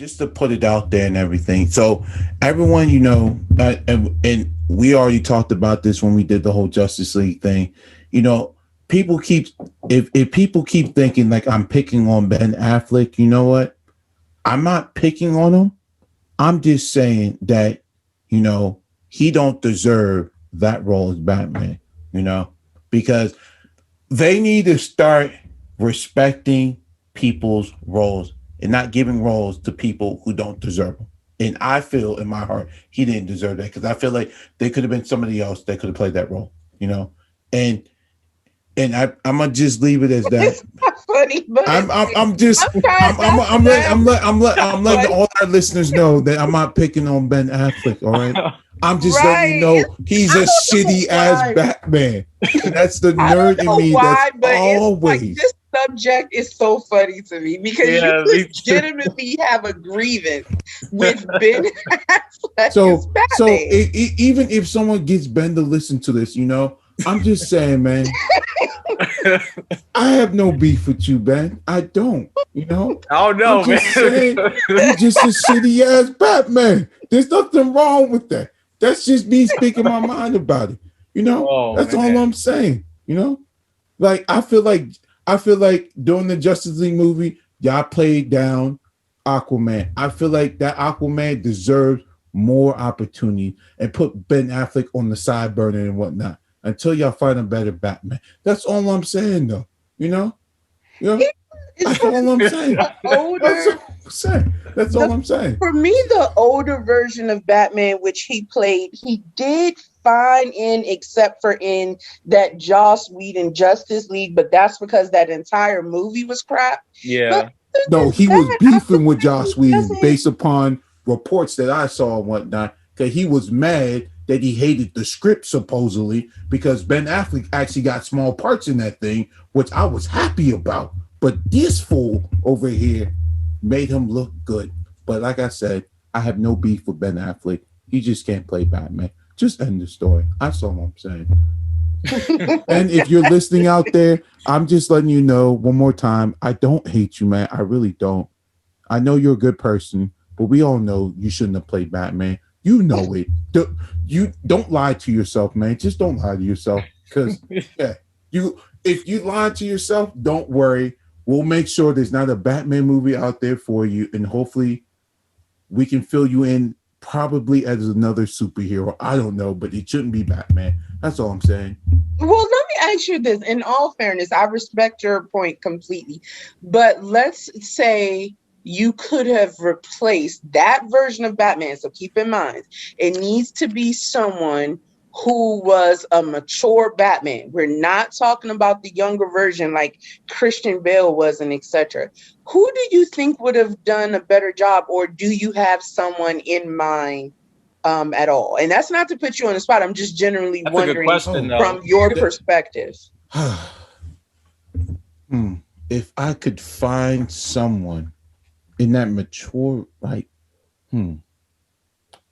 just to put it out there and everything. So everyone, and we already talked about this when we did the whole Justice League thing. You know, people keep if people keep thinking like I'm picking on Ben Affleck, you know what? I'm not picking on him. I'm just saying that, he don't deserve that role as Batman, because they need to start respecting people's roles and not giving roles to people who don't deserve them. And I feel in my heart he didn't deserve that because I feel like they could have been somebody else that could have played that role, and I'm gonna just leave it as that. It's not funny, but I'm letting all our listeners know that I'm not picking on Ben Affleck. All right, I'm just letting you know he's a shitty ass Batman. That's the nerd in me. That's always. Like, this subject is so funny to me because you legitimately have a grievance with Ben Affleck. So even if someone gets Ben to listen to this, I'm just saying, man. I have no beef with you, Ben. I don't. Oh no, man. Saying, you're just a shitty ass Batman. There's nothing wrong with that. That's just me speaking my mind about it. That's all I'm saying. Like I feel like during the Justice League movie, y'all played down Aquaman. I feel like that Aquaman deserves more opportunity and put Ben Affleck on the side burner and whatnot until y'all find a better Batman. That's all I'm saying, though. That's all I'm saying. That's all I'm saying. For me, the older version of Batman, which he played, he did fine in, except for in that Joss Whedon Justice League, but that's because that entire movie was crap. Yeah. No, he was beefing with Joss Whedon based upon reports that I saw and whatnot, because he was mad that he hated the script supposedly because Ben Affleck actually got small parts in that thing, which I was happy about. But this fool over here made him look good. But like I said, I have no beef with Ben Affleck. He just can't play Batman. Just end the story. That's all I'm saying. And if you're listening out there, I'm just letting you know one more time, I don't hate you, man. I really don't. I know you're a good person, but we all know you shouldn't have played Batman. You know it. You don't lie to yourself, man. Just don't lie to yourself. Because if you lie to yourself, don't worry. We'll make sure there's not a Batman movie out there for you, and hopefully we can fill you in probably as another superhero. I don't know, but it shouldn't be Batman. That's all I'm saying. Well, let me ask you this. In all fairness, I respect your point completely, but let's say you could have replaced that version of Batman. So keep in mind, it needs to be someone who was a mature Batman. We're not talking about the younger version like Christian Bale was and etc. Who do you think would have done a better job, or do you have someone in mind at all? And that's not to put you on the spot. I'm just generally wondering from your perspective. If I could find someone in that mature, that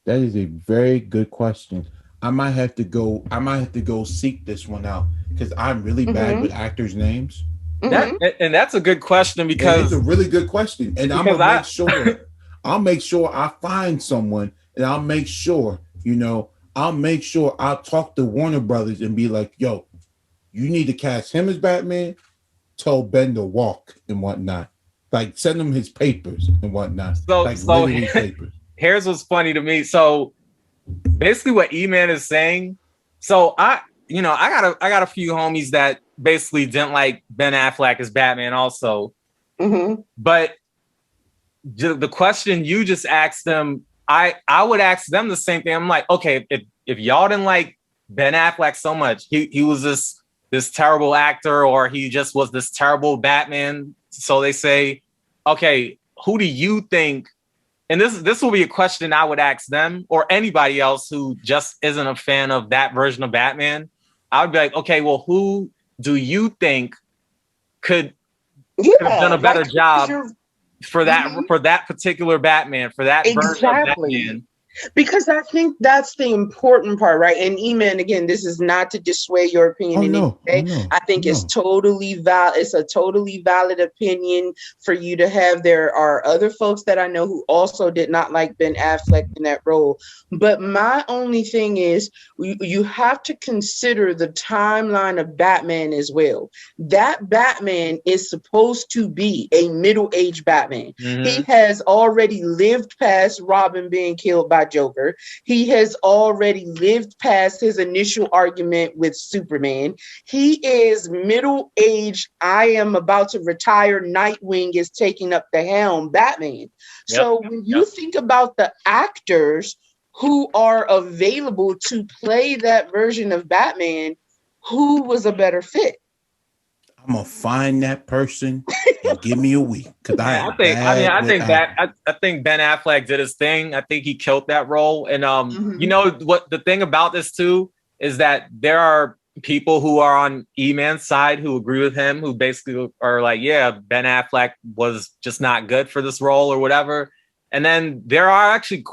is a very good question. I might have to go seek this one out because I'm really bad with actors' names. And that's a good question because it's a really good question. And I'll make sure I find someone, and I'll make sure, I'll talk to Warner Brothers and be like, yo, you need to cast him as Batman, tell Ben to walk and whatnot. Like send him his papers and whatnot. Papers. Here's what's funny to me. So basically what E-Man is saying, so I got a few homies that basically didn't like Ben Affleck as Batman also. But the question you just asked them, I would ask them the same thing. I'm like, okay, if y'all didn't like Ben Affleck so much, he was this terrible actor, or he just was this terrible Batman. So they say, okay, who do you think? And this will be a question I would ask them or anybody else who just isn't a fan of that version of Batman. I would be like, okay, well, who do you think could have done a better job for that particular Batman, for that version of Batman? Because I think that's the important part, right? And E-Man, again, this is not to dissuade your opinion in any way. I think it's totally valid. It's a totally valid opinion for you to have. There are other folks that I know who also did not like Ben Affleck in that role. But my only thing is you have to consider the timeline of Batman as well. That Batman is supposed to be a middle-aged Batman. He has already lived past Robin being killed by Joker. He has already lived past his initial argument with Superman. He is middle-aged. I am about to retire. Nightwing is taking up the helm. Batman. So when you think about the actors who are available to play that version of Batman, who was a better fit? I'm gonna find that person and give me a week because I think Ben Affleck did his thing. I think he killed that role. And you know what the thing about this too is that there are people who are on E-Man's side who agree with him, who basically are like, yeah, Ben Affleck was just not good for this role or whatever. And then there are actually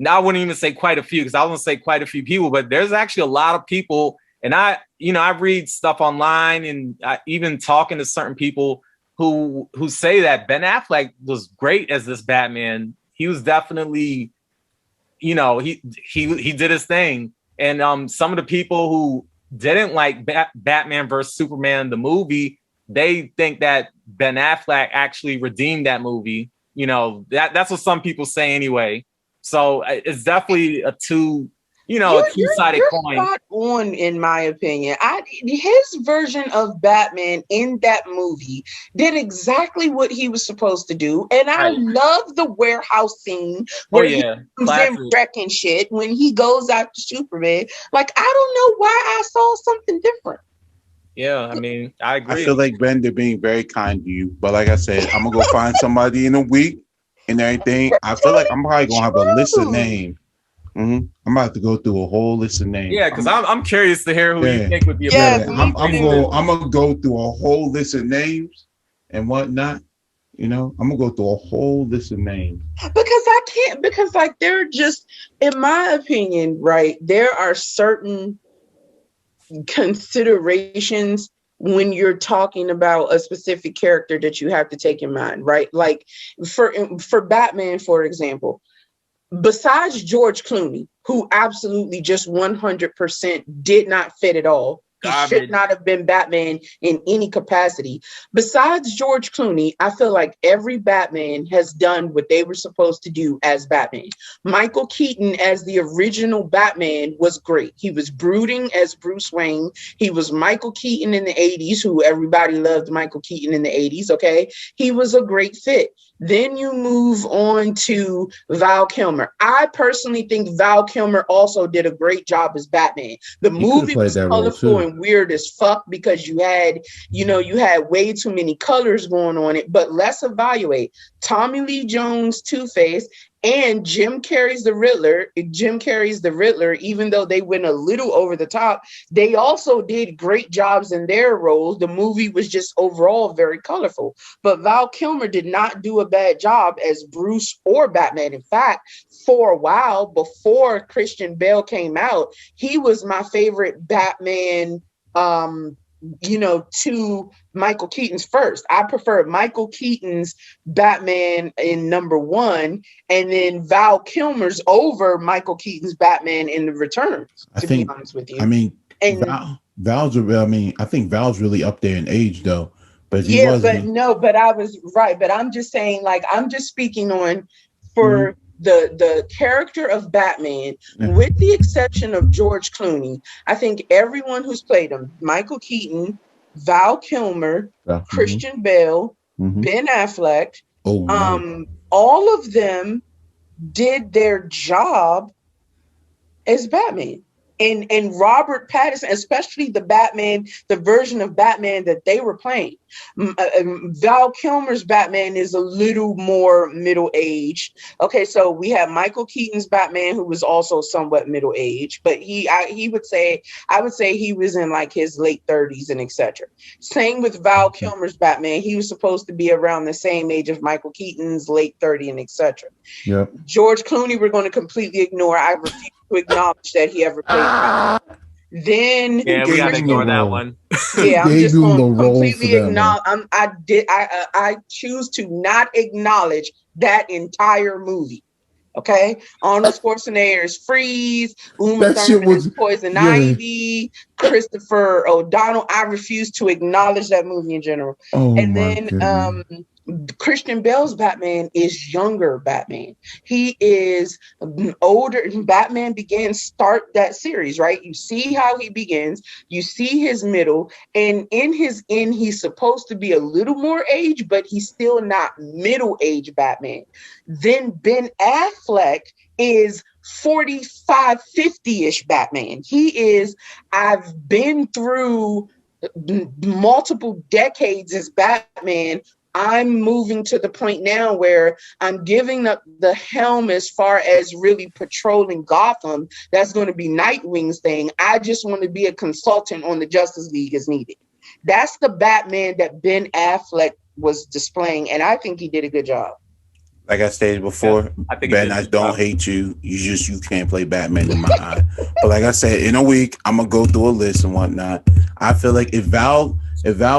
I wouldn't even say quite a few, because I wouldn't say quite a few people, but there's actually a lot of people. And I read stuff online and even talking to certain people who say that Ben Affleck was great as this Batman. He was definitely, he did his thing. And some of the people who didn't like Batman versus Superman, the movie, they think that Ben Affleck actually redeemed that movie. That's what some people say anyway. So it's definitely a two-sided coin. Spot on, in my opinion. His version of Batman in that movie did exactly what he was supposed to do, and I love the warehouse scene where he comes in wrecking shit when he goes after Superman. Like, I don't know why I saw something different. Yeah, I mean, I agree. I feel like, Ben, they're being very kind to you, but like I said, I'm gonna go find somebody in a week and everything. I feel like I'm probably gonna have a list of names. I'm about to go through a whole list of names. Yeah, because I'm curious to hear who you think would be a better. I'm gonna go through a whole list of names and whatnot. I'm gonna go through a whole list of names. Because they're just, in my opinion, right, there are certain considerations when you're talking about a specific character that you have to take in mind, right? Like for Batman, for example, besides George Clooney, who absolutely just 100% did not fit at all. He should not have been Batman in any capacity. Besides George Clooney, I feel like every Batman has done what they were supposed to do as Batman. Michael Keaton as the original Batman was great. He was brooding as Bruce Wayne. He was Michael Keaton in the 80s, who everybody loved Michael Keaton in the 80s, okay? He was a great fit. Then you move on to Val Kilmer. I personally think Val Kilmer also did a great job as Batman. The movie was colorful and weird as fuck because you had way too many colors going on it. But let's evaluate Tommy Lee Jones, Two-Face, and Jim Carrey's the Riddler, even though they went a little over the top, they also did great jobs in their roles. The movie was just overall very colorful. But Val Kilmer did not do a bad job as Bruce or Batman. In fact, for a while before Christian Bale came out, he was my favorite Batman to Michael Keaton's first. I prefer Michael Keaton's Batman in number one, and then Val Kilmer's over Michael Keaton's Batman in The Returns, be honest with you. I mean, Val's I think Val's really up there in age though. But but I was right. But I'm just saying, like, I'm just speaking on for the character of Batman, with the exception of George Clooney. I think everyone who's played him, Michael Keaton, Val Kilmer, Christian Bale, Ben Affleck, all of them did their job as Batman. And Robert Pattinson, especially the Batman, the version of Batman that they were playing. Val Kilmer's Batman is a little more middle-aged. Okay, so we have Michael Keaton's Batman, who was also somewhat middle-aged, but I would say he was in like his late 30s and etc. Same with Val Kilmer's Batman. He was supposed to be around the same age of Michael Keaton's, late 30 and etc. Yep. George Clooney, we're going to completely ignore. I refuse to acknowledge that he ever played. Then we gotta ignore that one. Yeah, I'm just going to completely acknowledge. I choose to not acknowledge that entire movie. Okay, Arnold Schwarzenegger is Freeze, Uma Thurman is Poison Ivy, Christopher O'Donnell. I refuse to acknowledge that movie in general. And then Christian Bale's Batman is younger Batman. He is older. Batman start that series, right? You see how he begins, you see his middle, and in his end, he's supposed to be a little more age, but he's still not middle-aged Batman. Then Ben Affleck is 45, 50-ish Batman. I've been through multiple decades as Batman. I'm moving to the point now where I'm giving up the helm as far as really patrolling Gotham. That's going to be Nightwing's thing. I just want to be a consultant on the Justice League as needed. That's the Batman that Ben Affleck was displaying, and I think he did a good job. Like I stated before, Ben, I don't hate you. You can't play Batman in my eye. But like I said, in a week, I'm gonna go through a list and whatnot. I feel like if Val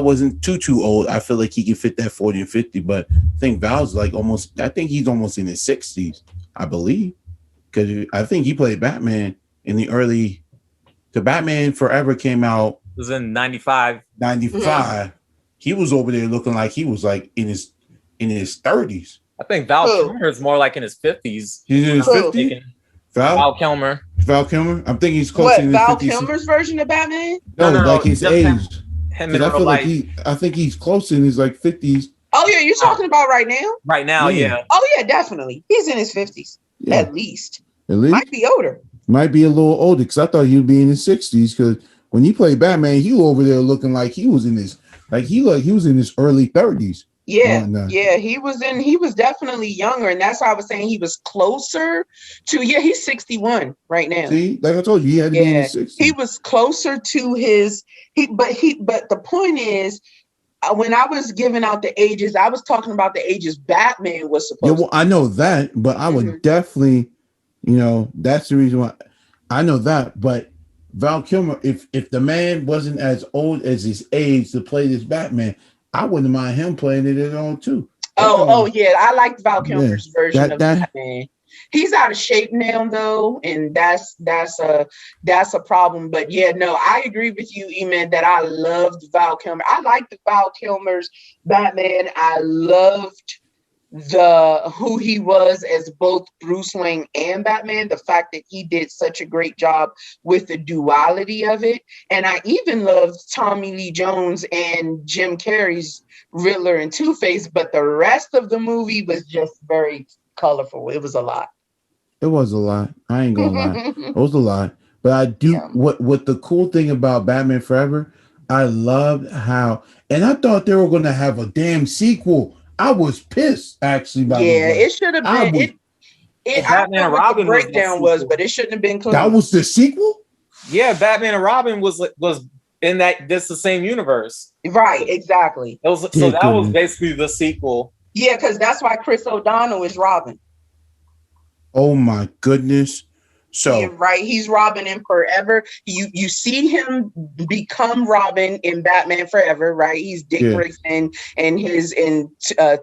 wasn't too old, I feel like he could fit that 40 and 50. But I think Val's like I think he's almost in his 60s, I believe. Because I think he played Batman in the early. The Batman Forever came out. It was in 95. 95. Mm-hmm. He was over there looking like he was like in his 30s. I think Val Kilmer is more like in his 50s. He's in his 50s? Val Kilmer. Val Kilmer? I'm thinking he's close to his 50s. Val Kilmer's version of Batman? No, like his age. I think he's close in his like 50s. Oh, yeah, you're talking about right now? Right now, yeah. Oh, yeah, definitely. He's in his 50s, at least. Might be older. Might be a little older, because I thought he'd be in his 60s, because when he played Batman, he was over there looking like he was in his, he was in his early 30s. Yeah, he was definitely younger, and that's why I was saying he was closer to. Yeah, he's 61 right now. See, like I told you, he had to be in his 60s. He was closer to his. But the point is, when I was giving out the ages, I was talking about the ages Batman was supposed. Yeah, well, I know that, but I would definitely, that's the reason why I know that. But Val Kilmer, if the man wasn't as old as his age to play this Batman, I wouldn't mind him playing it at all too. Oh yeah, I liked Val Kilmer's version of Batman. He's out of shape now though, and that's a problem. But yeah, no, I agree with you, E-Man, that I loved Val Kilmer. I liked Val Kilmer's Batman. I loved who he was as both Bruce Wayne and Batman, the fact that he did such a great job with the duality of it. And I even loved Tommy Lee Jones and Jim Carrey's Riddler and Two-Face, but the rest of the movie was just very colorful. It was a lot. It was a lot. I ain't gonna lie. It was a lot. But I do what the cool thing about Batman Forever, I loved how, and I thought they were gonna have a damn sequel. I was pissed, actually. It should have been. Batman and Robin breakdown was, but it shouldn't have been. That was the sequel. Yeah, Batman and Robin was in that. This the same universe, right? Exactly. That was basically the sequel. Yeah, because that's why Chris O'Donnell is Robin. Oh my goodness! So he's Robin in Forever. You see him become Robin in Batman Forever, right? He's Dick Grayson, and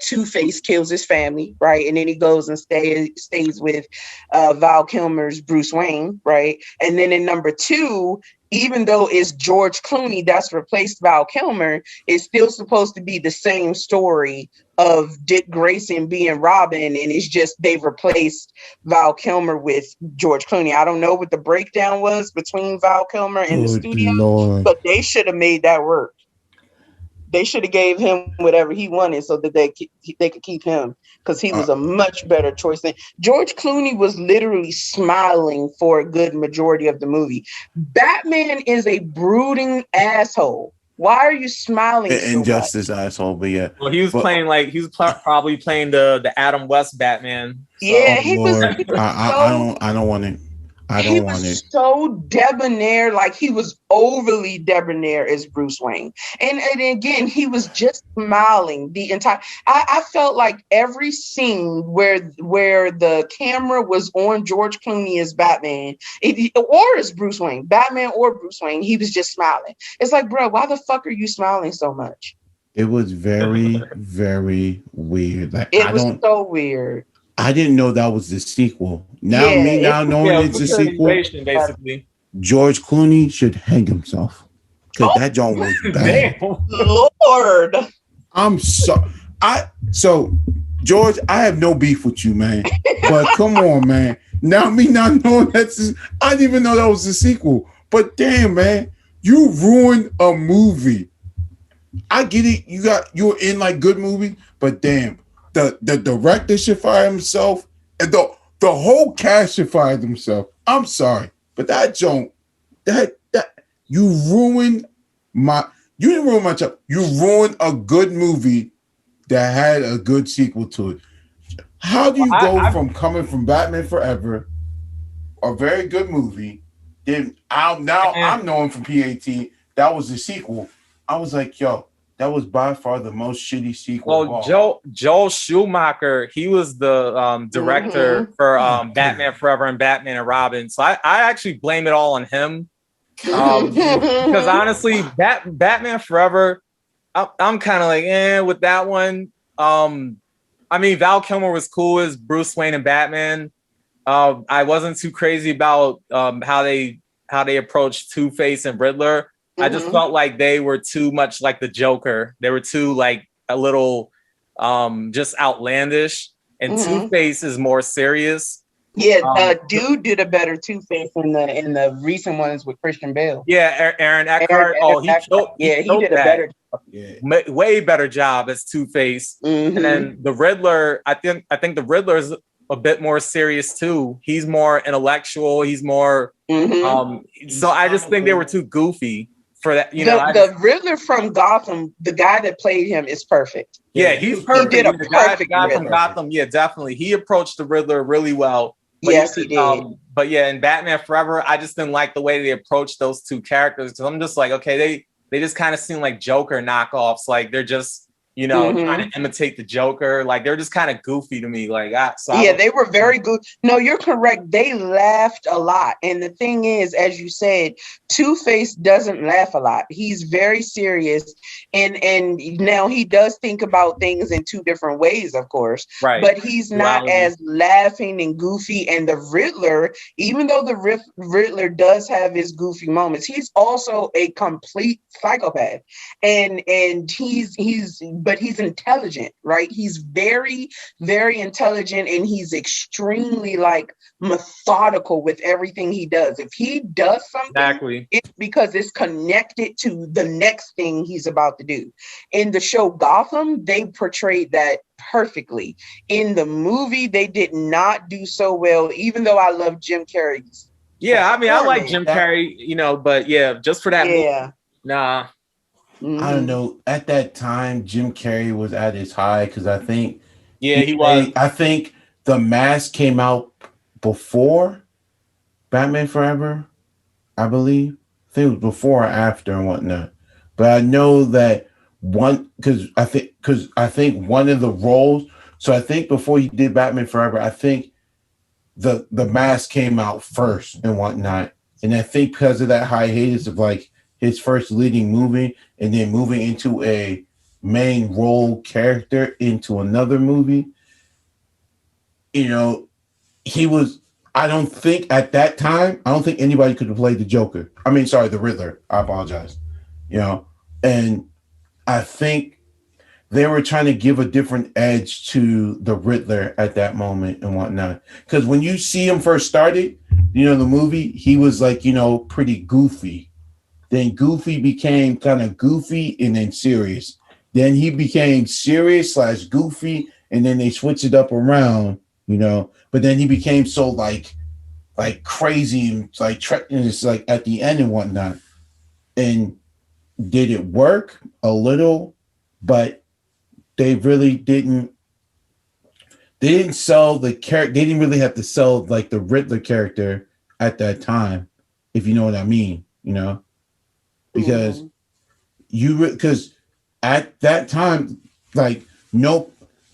Two-Face kills his family, right? And then he goes and stays with Val Kilmer's Bruce Wayne, right? And then in number 2, even though it's George Clooney that's replaced Val Kilmer, it's still supposed to be the same story of Dick Grayson being Robin, and it's just they've replaced Val Kilmer with George Clooney. I don't know what the breakdown was between Val Kilmer and the studio, but they should have made that work. They should have gave him whatever he wanted so that they could keep him, because he was a much better choice than George Clooney. Was literally smiling for a good majority of the movie. Batman is a brooding asshole. Why are you smiling? Injustice asshole, but yeah. Well, he was probably playing the Adam West Batman. So. Yeah, he was. I don't want it. He was so debonair, like he was overly debonair as Bruce Wayne. And again, he was just smiling the entire. I felt like every scene where the camera was on George Clooney as Batman, or as Bruce Wayne, Batman or Bruce Wayne, he was just smiling. It's like, bro, why the fuck are you smiling so much? It was very, very weird. Like, it was so weird. I didn't know that was the sequel. Now knowing it's a sequel, basically. George Clooney should hang himself. Because that joint was bad. Lord. I'm so George, I have no beef with you, man. But come on, man. Now me not knowing I didn't even know that was the sequel. But damn, man, you ruined a movie. I get it. You're in like good movie, but damn. The director should fire himself, and the whole cast should fire themselves. I'm sorry, but that joke, that you ruined you didn't ruin my job. You ruined a good movie that had a good sequel to it. How do you go from coming from Batman Forever, a very good movie, then I'm knowing from PAT that was the sequel. I was like, yo. That was by far the most shitty sequel. Well, Joel Schumacher, he was the director for Batman Forever and Batman and Robin. So I actually blame it all on him. Because honestly, Batman Forever, I'm kind of like, with that one. I mean, Val Kilmer was cool as Bruce Wayne and Batman. I wasn't too crazy about how they approached Two-Face and Riddler. I just felt like they were too much like the Joker. They were too like a little just outlandish. And Two-Face is more serious. Yeah, Dude did a better Two-Face in the recent ones with Christian Bale. Yeah, Aaron Eckhart. He did a better job. Yeah. Way better job as Two-Face. And then the Riddler, I think the Riddler is a bit more serious too. He's more intellectual. He's more so I just think they were too goofy. For that, the Riddler from Gotham, the guy that played him is perfect. Yeah, he's perfect. He did the guy from Gotham. Yeah, definitely. He approached the Riddler really well. But yes, he did. But yeah, in Batman Forever, I just didn't like the way they approached those two characters. Because I'm just like, okay, they just kind of seem like Joker knockoffs. Like they're just trying to imitate the Joker. Like they're just kind of goofy to me. Like they were very good. No, you're correct. They laughed a lot. And the thing is, as you said, Two-Face doesn't laugh a lot. He's very serious. And now he does think about things in two different ways, of course. Right. But he's not as laughing and goofy. And the Riddler, even though the Riddler does have his goofy moments, he's also a complete psychopath. And but he's intelligent, right? He's very, very intelligent, and he's extremely like methodical with everything he does. If he does something, it's because it's connected to the next thing he's about to do. In the show Gotham, they portrayed that perfectly. In the movie, they did not do so well, even though I love Jim Carrey's. Yeah, I mean, I like Jim Carrey, but yeah, just for that movie, nah. I don't know. At that time, Jim Carrey was at his high because I think he was. I think The Mask came out before Batman Forever, I believe. I think it was before or after and whatnot. But I know that because I think one of the roles. So I think before he did Batman Forever, I think the Mask came out first and whatnot. And I think because of that hiatus of like his first leading movie and then moving into a main role character into another movie, he was, I don't think at that time, I don't think anybody could have played the Joker. I mean, sorry, the Riddler. I apologize. And I think they were trying to give a different edge to the Riddler at that moment and whatnot. Because when you see him first started, the movie, he was like, pretty goofy. Then Goofy became kind of goofy and then serious. Then he became serious / goofy, and then they switched it up around, But then he became so like crazy and like just like at the end and whatnot. And did it work a little? But they really didn't. They didn't sell the character. They didn't really have to sell like the Riddler character at that time, if you know what I mean. Because because at that time, like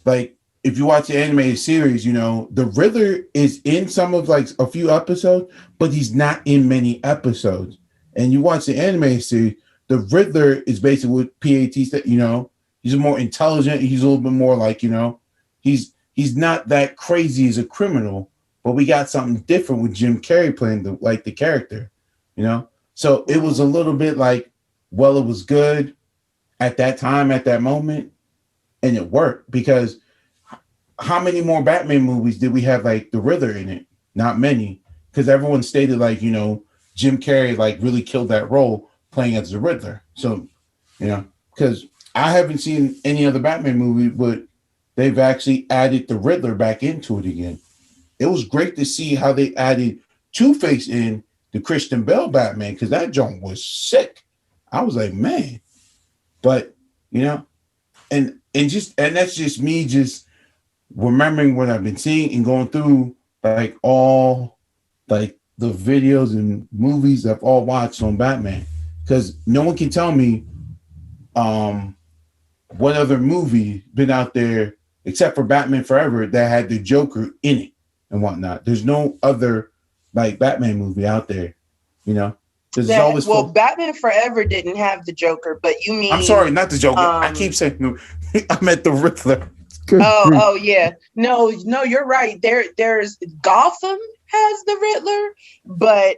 if you watch the animated series, the Riddler is in some of like a few episodes, but he's not in many episodes. And you watch the animated series, the Riddler is basically what PAT said, he's more intelligent. He's a little bit more like, he's not that crazy as a criminal, but we got something different with Jim Carrey playing the character, So it was a little bit like, well, it was good at that time, at that moment, and it worked because how many more Batman movies did we have like the Riddler in it? Not many, because everyone stated like, Jim Carrey like really killed that role playing as the Riddler. So, because I haven't seen any other Batman movie, but they've actually added the Riddler back into it again. It was great to see how they added Two-Face in the Christian Bale Batman, because that joint was sick. I was like, man. But, and that's just me just remembering what I've been seeing and going through like all like the videos and movies I've all watched on Batman. Because no one can tell me what other movie been out there except for Batman Forever that had the Joker in it and whatnot. There's no other like Batman movie out there, Batman Forever didn't have the Joker, but you mean... I'm sorry, not the Joker. I keep saying no. I meant the Riddler. Oh yeah. No, you're right. There's Gotham has the Riddler,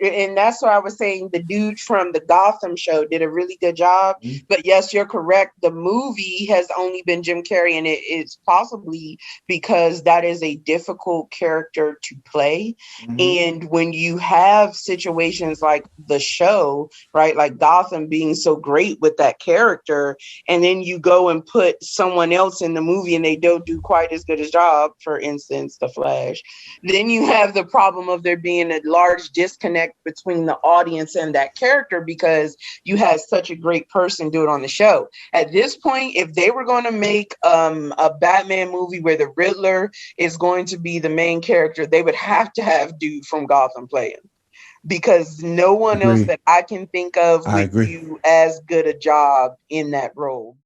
and that's why I was saying the dude from the Gotham show did a really good job. Mm-hmm. But yes, you're correct. The movie has only been Jim Carrey, and it's possibly because that is a difficult character to play. Mm-hmm. And when you have situations like the show, right, like Gotham being so great with that character, and then you go and put someone else in the movie and they don't do quite as good a job, for instance, The Flash, then you have the problem of there being a large disconnect between the audience and that character because you had such a great person do it on the show. At this point, if they were going to make a Batman movie where the Riddler is going to be the main character, they would have to have dude from Gotham play him, because no one else that I can think of would do as good a job in that role.